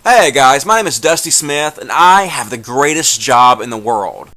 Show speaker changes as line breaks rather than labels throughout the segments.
Hey guys, my name is Dusty Smith, and I have the greatest job in the world.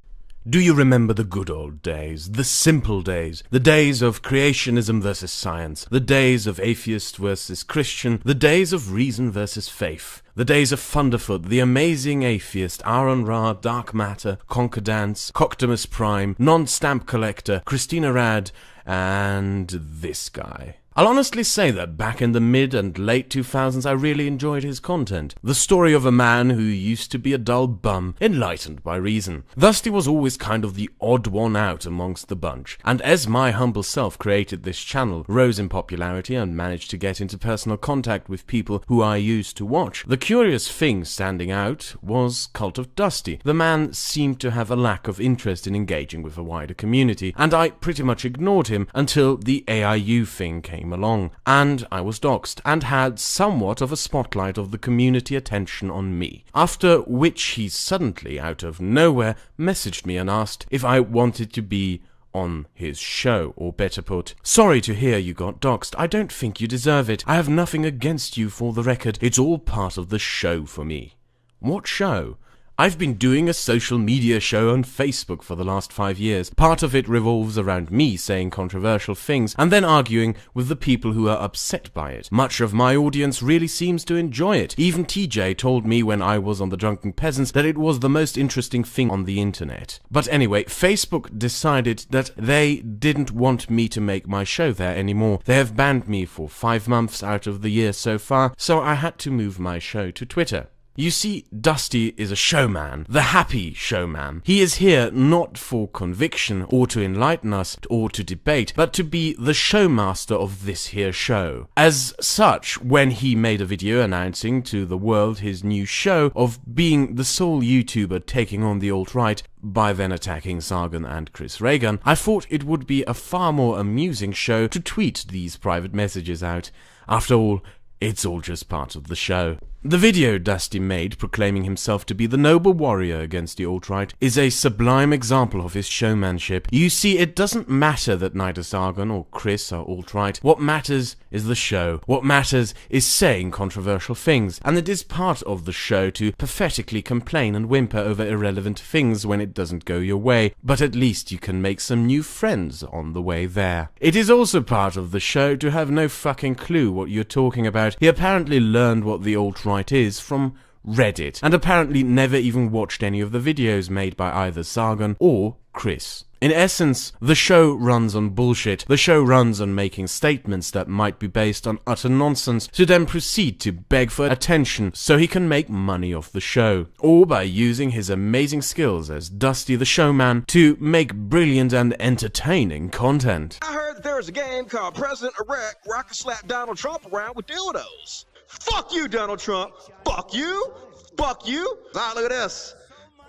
Do you remember the good old days, the simple days, the days of creationism versus science, the days of atheist versus Christian, the days of reason versus faith, the days of Thunderfoot, the amazing atheist, Aaron Ra, Dark Matter, Concordance, Coctimus Prime, Non-Stamp Collector, Christina Rad, and this guy? I'll honestly say that back in the mid and late 2000s I really enjoyed his content. The story of a man who used to be a dull bum, enlightened by reason. Dusty was always kind of the odd one out amongst the bunch, and as my humble self created this channel, rose in popularity and managed to get into personal contact with people who I used to watch, the curious thing standing out was Cult of Dusty. The man seemed to have a lack of interest in engaging with a wider community, and I pretty much ignored him until the AIU thing came along, and I was doxxed, and had somewhat of a spotlight of the community attention on me. After which he suddenly, out of nowhere, messaged me and asked if I wanted to be on his show, or better put, sorry to hear you got doxxed. I don't think you deserve it. I have nothing against you, for the record. It's all part of the show for me. What show? I've been doing a social media show on Facebook for the last 5 years. Part of it revolves around me saying controversial things and then arguing with the people who are upset by it. Much of my audience really seems to enjoy it. Even TJ told me when I was on the Drunken Peasants that it was the most interesting thing on the internet. But anyway, Facebook decided that they didn't want me to make my show there anymore. They have banned me for 5 months out of the year so far, so I had to move my show to Twitter. You see, Dusty is a showman, the happy showman. He is here not for conviction or to enlighten us or to debate, but to be the showmaster of this here show. As such, when he made a video announcing to the world his new show of being the sole YouTuber taking on the alt-right, by then attacking Sargon and Chris Reagan, I thought it would be a far more amusing show to tweet these private messages out. After all, it's all just part of the show. The video Dusty made proclaiming himself to be the noble warrior against the alt-right is a sublime example of his showmanship. You see, it doesn't matter that neither Sargon or Chris are alt-right. What matters is the show. What matters is saying controversial things, and it is part of the show to pathetically complain and whimper over irrelevant things when it doesn't go your way, but at least you can make some new friends on the way there. It is also part of the show to have no fucking clue what you're talking about. He apparently learned what the alt-right is from Reddit, and apparently never even watched any of the videos made by either Sargon or Chris. In essence, the show runs on bullshit. The show runs on making statements that might be based on utter nonsense to then proceed to beg for attention so he can make money off the show, or by using his amazing skills as Dusty the Showman to make brilliant and entertaining content.
I heard that there was a game called President-Elect where I could slap Donald Trump around with dildos. Fuck you, Donald Trump. Fuck you. Fuck you. Now look at this.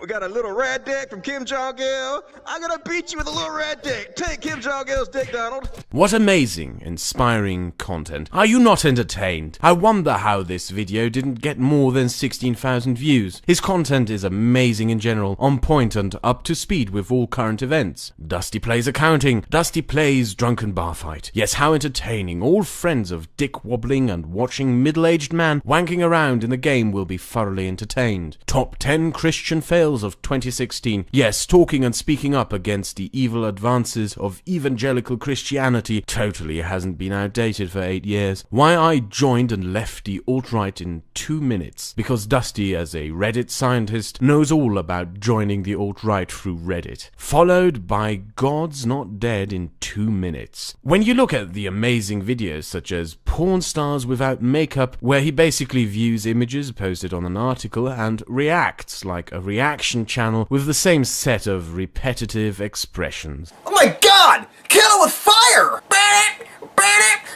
We got a little red dick from Kim Jong-il. I'm gonna beat you with a little red dick. Take Kim Jong-il's dick, Donald.
What amazing, inspiring content. Are you not entertained? I wonder how this video didn't get more than 16,000 views. His content is amazing in general, on point and up to speed with all current events. Dusty plays accounting. Dusty plays drunken bar fight. Yes, how entertaining. All friends of dick wobbling and watching middle-aged man wanking around in the game will be thoroughly entertained. Top 10 Christian fails of 2016. Yes, talking and speaking up against the evil advances of evangelical Christianity totally hasn't been outdated for 8 years. Why I joined and left the alt-right in 2 minutes. Because Dusty, as a Reddit scientist, knows all about joining the alt-right through Reddit. Followed by God's Not Dead in 2 minutes. When you look at the amazing videos such as Porn Stars Without Makeup, where he basically views images posted on an article and reacts like a reaction channel with the same set of repetitive expressions.
Oh my god! Kill it with fire!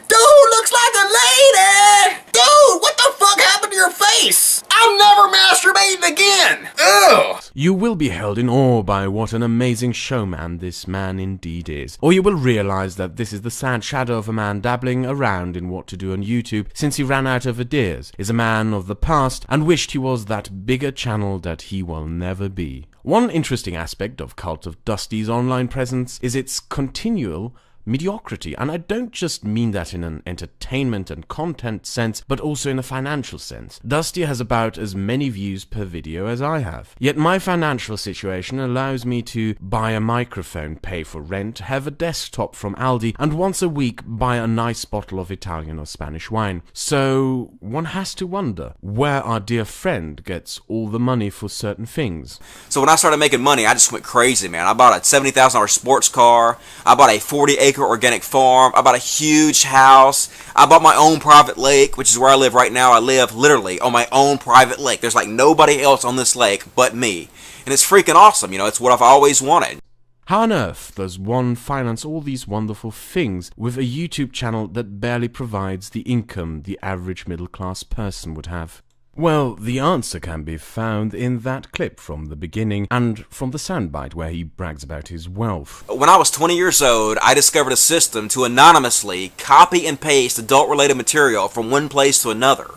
Dude, looks like a lady! Dude, what the fuck happened to your face? I'm never masturbating again! Ugh!
You will be held in awe by what an amazing showman this man indeed is. Or you will realize that this is the sad shadow of a man dabbling around in what to do on YouTube since he ran out of ideas, is a man of the past and wished he was that bigger channel that he will never be. One interesting aspect of Cult of Dusty's online presence is its continual mediocrity. And I don't just mean that in an entertainment and content sense, but also in a financial sense. Dusty has about as many views per video as I have. Yet my financial situation allows me to buy a microphone, pay for rent, have a desktop from Aldi, and once a week buy a nice bottle of Italian or Spanish wine. So one has to wonder where our dear friend gets all the money for certain things.
So when I started making money, I just went crazy, man. I bought a $70,000 sports car. I bought a 40-acre organic farm. I bought a huge house. I bought my own private lake, which is where I live right now. I live literally on my own private lake. There's like nobody else on this lake but me. And it's freaking awesome, you know, it's what I've always wanted.
How on earth does one finance all these wonderful things with a YouTube channel that barely provides the income the average middle-class person would have? Well, the answer can be found in that clip from the beginning and from the soundbite where he brags about his wealth.
When I was 20 years old, I discovered a system to anonymously copy and paste adult-related material from one place to another.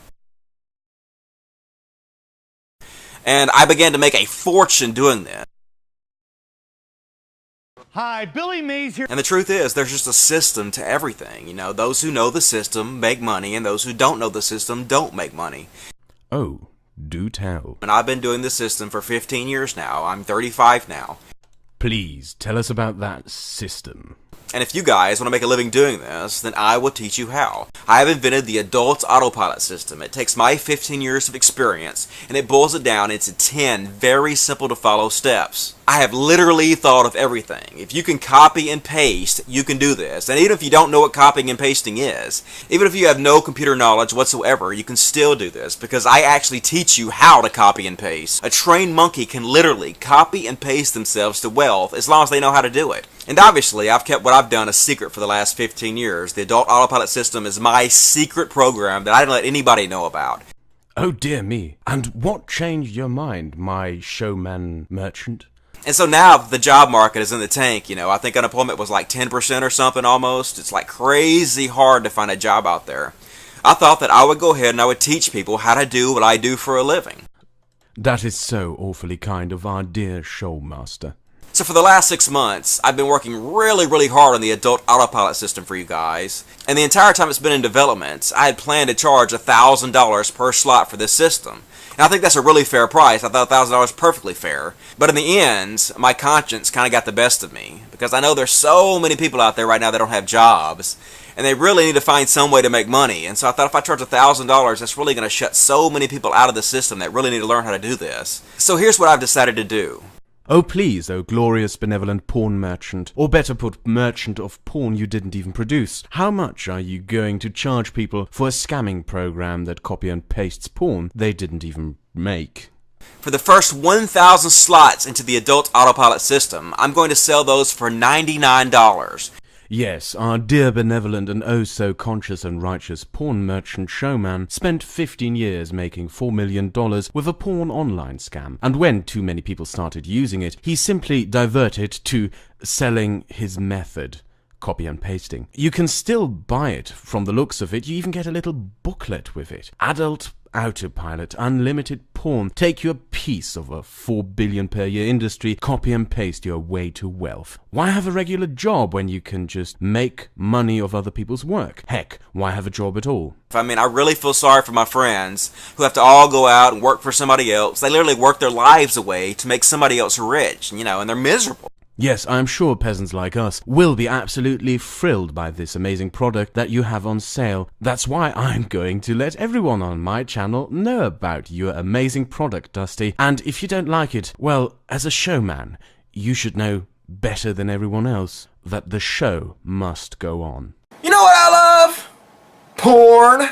And I began to make a fortune doing this.
Hi, Billy Mays here.
And the truth is, there's just a system to everything. You know, those who know the system make money, and those who don't know the system don't make money.
Oh, do tell.
And I've been doing this system for 15 years now. I'm 35 now.
Please, tell us about that system.
And if you guys want to make a living doing this, then I will teach you how. I have invented the Adult Autopilot system. It takes my 15 years of experience, and it boils it down into 10 very simple to follow steps. I have literally thought of everything. If you can copy and paste, you can do this. And even if you don't know what copying and pasting is, even if you have no computer knowledge whatsoever, you can still do this, because I actually teach you how to copy and paste. A trained monkey can literally copy and paste themselves to wealth as long as they know how to do it. And obviously, I've kept what I've done a secret for the last 15 years. The Adult Autopilot system is my secret program that I didn't let anybody know about.
Oh dear me. And what changed your mind, my showman merchant?
And so now the job market is in the tank, you know. I think unemployment was like 10% or something almost. It's like crazy hard to find a job out there. I thought that I would go ahead and I would teach people how to do what I do for a living.
That is so awfully kind of our dear showmaster.
So for the last 6 months, I've been working really hard on the Adult Autopilot system for you guys. And the entire time it's been in development, I had planned to charge $1,000 per slot for this system. And I think that's a really fair price. I thought $1,000 was perfectly fair. But in the end, my conscience kind of got the best of me. Because I know there's so many people out there right now that don't have jobs. And they really need to find some way to make money. And so I thought if I charge $1,000, that's really going to shut so many people out of the system that really need to learn how to do this. So here's what I've decided to do.
Oh please, oh glorious benevolent porn merchant, or better put, merchant of porn you didn't even produce. How much are you going to charge people for a scamming program that copy and pastes porn they didn't even make?
For the first 1,000 slots into the Adult Autopilot system, I'm going to sell those for $99.
Yes, our dear benevolent and oh so conscious and righteous porn merchant showman spent 15 years making $4 million with a porn online scam. And when too many people started using it, he simply diverted to selling his method. Copy and pasting. You can still buy it from the looks of it. You even get a little booklet with it. Adult Autopilot, unlimited porn. Take you a piece of a $4 billion per year industry, copy and paste your way to wealth. Why have a regular job when you can just make money of other people's work? Heck, why have a job at all?
I mean, I really feel sorry for my friends who have to all go out and work for somebody else. They literally work their lives away to make somebody else rich, you know, and they're miserable.
Yes, I am sure peasants like us will be absolutely thrilled by this amazing product that you have on sale. That's why I'm going to let everyone on my channel know about your amazing product, Dusty. And if you don't like it, well, as a showman, you should know better than everyone else that the show must go on.
You know what I love? Porn.